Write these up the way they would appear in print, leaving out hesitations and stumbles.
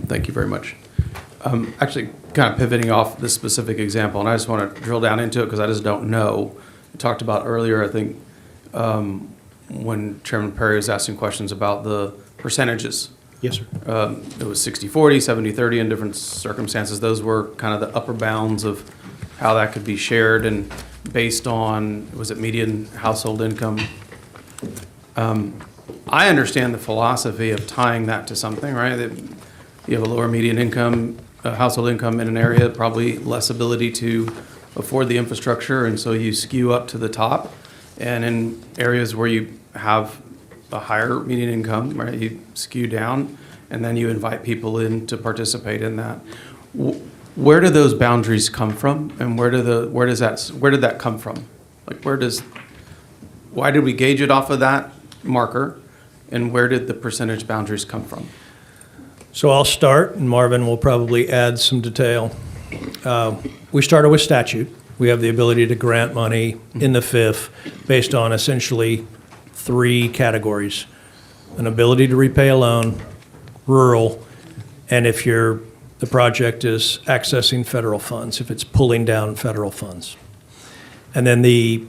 Thank you very much. Actually, kind of pivoting off this specific example, and I just want to drill down into it because I just don't know. We talked about earlier, I think, when Chairman Perry was asking questions about the percentages. Yes, sir. It was 60-40, 70-30 in different circumstances. Those were kind of the upper bounds of how that could be shared, and based on, was it median household income? I understand the philosophy of tying that to something, right? That you have a lower median income, household income in an area, probably less ability to afford the infrastructure, and so you skew up to the top. And in areas where you have a higher median income, right, you skew down, and then you invite people in to participate in that. Where do those boundaries come from, and where did that come from? Like, why did we gauge it off of that marker, and where did the percentage boundaries come from? So I'll start, and Marvin will probably add some detail. We started with statute. We have the ability to grant money in the FIF based on essentially 3 categories: an ability to repay a loan, rural, and if the project is accessing federal funds, if it's pulling down federal funds. And then the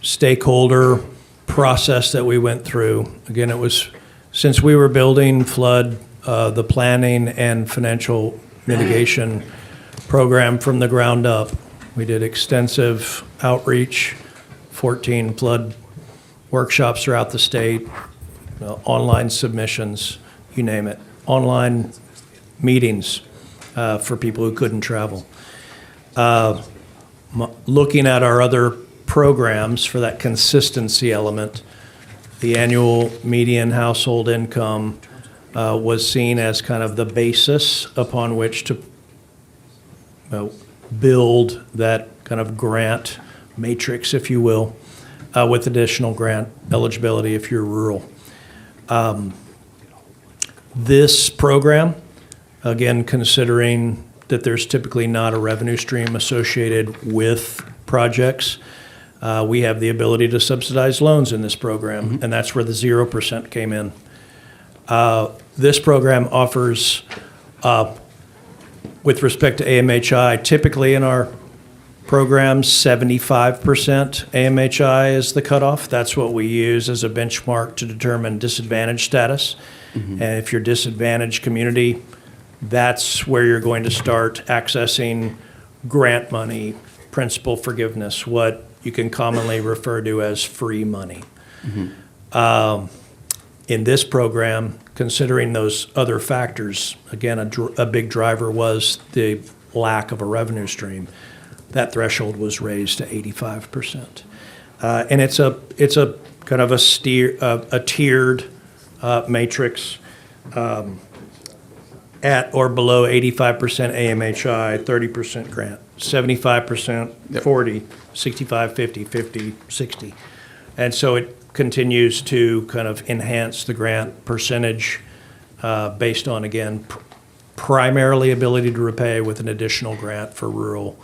stakeholder process that we went through, again, it was since we were building flood, the planning and financial mitigation program from the ground up. We did extensive outreach, 14 flood workshops throughout the state, online submissions, you name it, online meetings for people who couldn't travel. Looking at our other programs for that consistency element, the annual median household income was seen as kind of the basis upon which to build that kind of grant matrix, if you will, with additional grant eligibility if you're rural. This program, again, considering that there's typically not a revenue stream associated with projects, we have the ability to subsidize loans in this program, and that's where the 0% came in. This program offers, with respect to AMHI, typically in our programs, 75% AMHI is the cutoff. That's what we use as a benchmark to determine disadvantaged status. And if you're disadvantaged community, that's where you're going to start accessing grant money, principal forgiveness, what you can commonly refer to as free money. In this program, considering those other factors, again, a big driver was the lack of a revenue stream. That threshold was raised to 85%. And it's a kind of a tiered matrix at or below 85% AMHI, 30% grant, 75%, 40, 65, 50, 50, 60. And so it continues to kind of enhance the grant percentage based on, again, primarily ability to repay with an additional grant for rural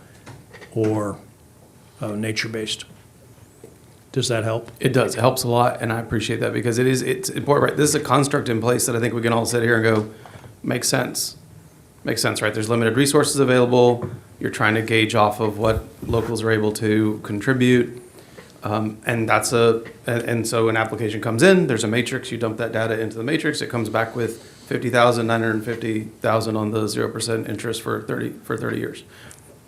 or nature-based. Does that help? It does. It helps a lot, and I appreciate that because it's important, right? This is a construct in place that I think we can all sit here and go, makes sense. Makes sense, right? There's limited resources available. You're trying to gauge off of what locals are able to contribute. And so an application comes in, there's a matrix, you dump that data into the matrix, it comes back with 50,000, 950,000 on the 0% interest for 30 years.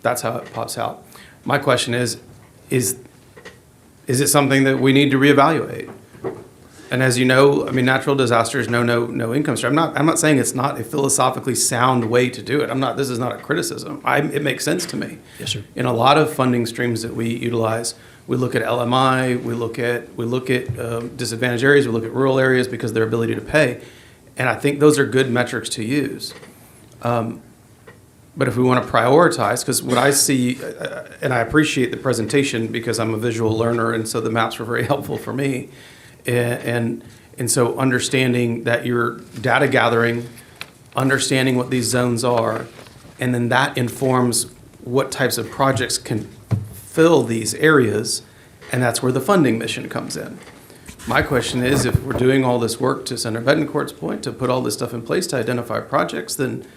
That's how it pops out. My question is it something that we need to reevaluate? And as you know, I mean, natural disasters know no income stream. I'm not saying it's not a philosophically sound way to do it. This is not a criticism. It makes sense to me. Yes, sir. In a lot of funding streams that we utilize, we look at LMI, we look at disadvantaged areas, we look at rural areas because of their ability to pay, and I think those are good metrics to use. But if we want to prioritize, because what I see, and I appreciate the presentation because I'm a visual learner, and so the maps were very helpful for me. And so understanding that you're data gathering, understanding what these zones are, and then that informs what types of projects can fill these areas, and that's where the funding mission comes in. My question is, if we're doing all this work, to Senator Betancourt's point, to put all this stuff in place to identify projects, then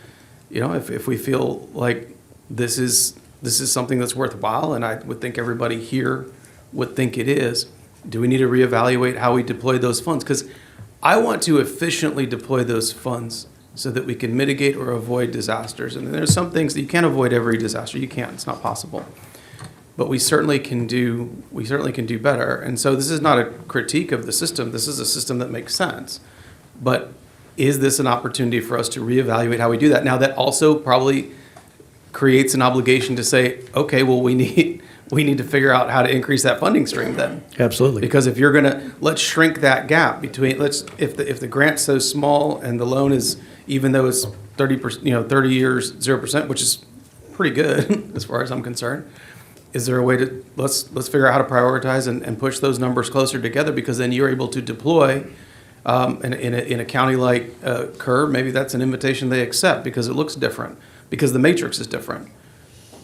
if we feel like this is something that's worthwhile, and I would think everybody here would think it is, do we need to reevaluate how we deploy those funds? Because I want to efficiently deploy those funds so that we can mitigate or avoid disasters. And there's some things that you can't avoid every disaster. You can't. It's not possible. But we certainly can do better. And so this is not a critique of the system. This is a system that makes sense. But is this an opportunity for us to reevaluate how we do that? Now, that also probably creates an obligation to say, okay, well, we need to figure out how to increase that funding stream then. Absolutely. Because if you're let's shrink that gap between, if the grant's so small and the loan is, even though it's 30%, 30 years, 0%, which is pretty good as far as I'm concerned, is there a way to, let's figure out how to prioritize and push those numbers closer together, because then you're able to deploy in a county like Kerr. Maybe that's an invitation they accept because it looks different, because the matrix is different.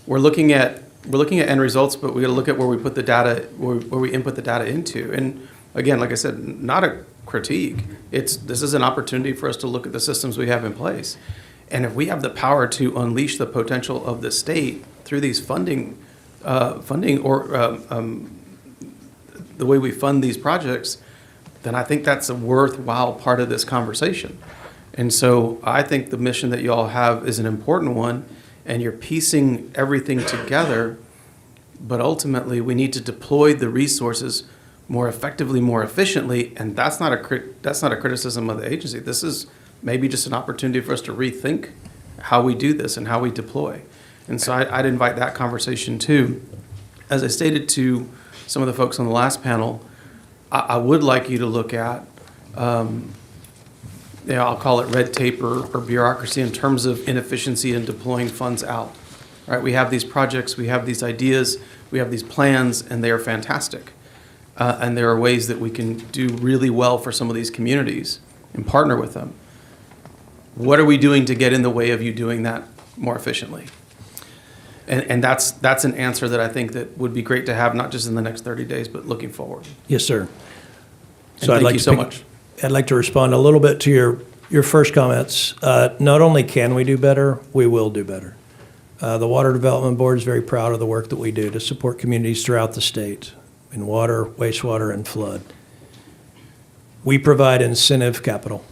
We're looking at end results, but we got to look at where we put the data, where we input the data into. And again, like I said, not a critique. This is an opportunity for us to look at the systems we have in place. And if we have the power to unleash the potential of the state through these funding or the way we fund these projects, then I think that's a worthwhile part of this conversation. And so I think the mission that you all have is an important one, and you're piecing everything together, but ultimately we need to deploy the resources more effectively, more efficiently, and that's not a criticism of the agency. This is maybe just an opportunity for us to rethink how we do this and how we deploy. And so I'd invite that conversation too. As I stated to some of the folks on the last panel, I would like you to look at, I'll call it red tape or bureaucracy in terms of inefficiency in deploying funds out. Right? We have these projects, we have these ideas, we have these plans, and they are fantastic. And there are ways that we can do really well for some of these communities and partner with them. What are we doing to get in the way of you doing that more efficiently? And that's an answer that I think that would be great to have, not just in the next 30 days, but looking forward. Yes, sir. So thank you so much. I'd like to respond a little bit to your first comments. Not only can we do better, we will do better. The Water Development Board is very proud of the work that we do to support communities throughout the state in water, wastewater, and flood. We provide incentive capital.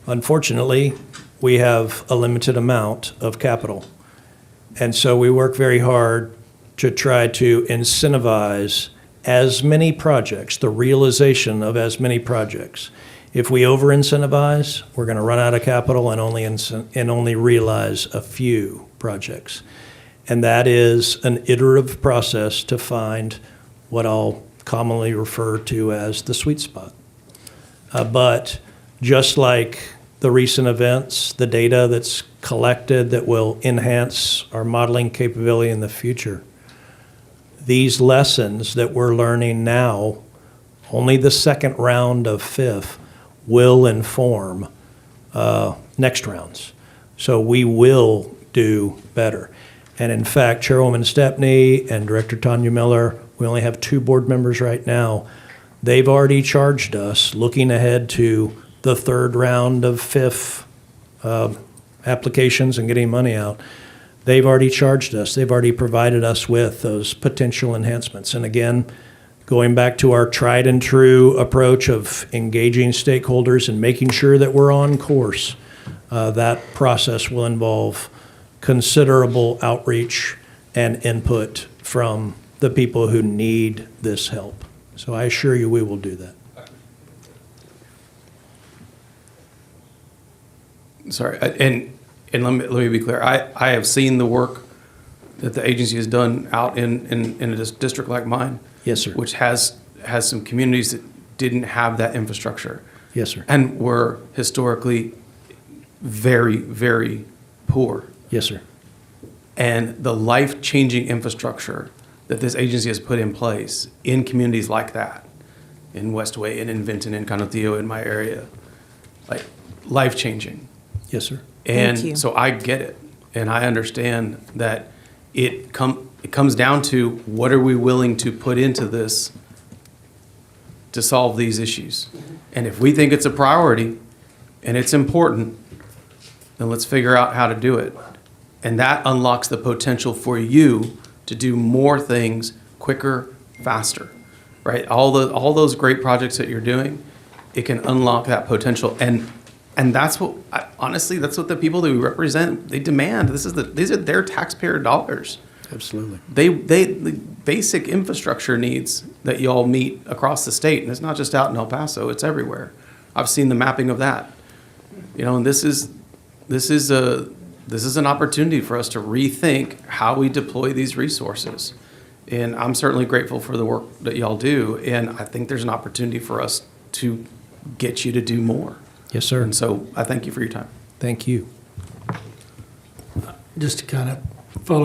Unfortunately, we have a limited amount of capital. And so we work very hard to try to incentivize as many projects, the realization of as many projects. If we over-incentivize, we're going to run out of capital and only realize a few projects. And that is an iterative process to find what I'll commonly refer to as the sweet spot. But just like the recent events, the data that's collected that will enhance our modeling capability in the future, these lessons that we're learning now, only the second round of FIF will inform next rounds. So we will do better. And in fact, Chairwoman Stepney and Director Tanya Miller, we only have 2 board members right now. They've already charged us, looking ahead to the third round of FIF applications and getting money out. They've already charged us. They've already provided us with those potential enhancements. And again, going back to our tried and true approach of engaging stakeholders and making sure that we're on course, that process will involve considerable outreach and input from the people who need this help. So I assure you we will do that. Sorry, and let me be clear. I have seen the work that the agency has done out in a district like mine. Yes, sir. Which has some communities that didn't have that infrastructure. Yes, sir. And were historically very, very poor. Yes, sir. And the life-changing infrastructure that this agency has put in place in communities like that, in Westway and in Vinton and Conotillo in my area, like life-changing. Yes, sir. And Thank you. so I get it, and I understand that it comes down to what are we willing to put into this to solve these issues. And if we think it's a priority and it's important, then let's figure out how to do it. And that unlocks the potential for you to do more things quicker, faster, right? All those great projects that you're doing, it can unlock that potential. And that's what, honestly, that's what the people that we represent, they demand. These are their taxpayer dollars. Absolutely. The basic infrastructure needs that you all meet across the state, and it's not just out in El Paso, it's everywhere. I've seen the mapping of that. And this is an opportunity for us to rethink how we deploy these resources. And I'm certainly grateful for the work that y'all do, and I think there's an opportunity for us to get you to do more. Yes, sir. And so I thank you for your time. Thank you. Just to kind of follow up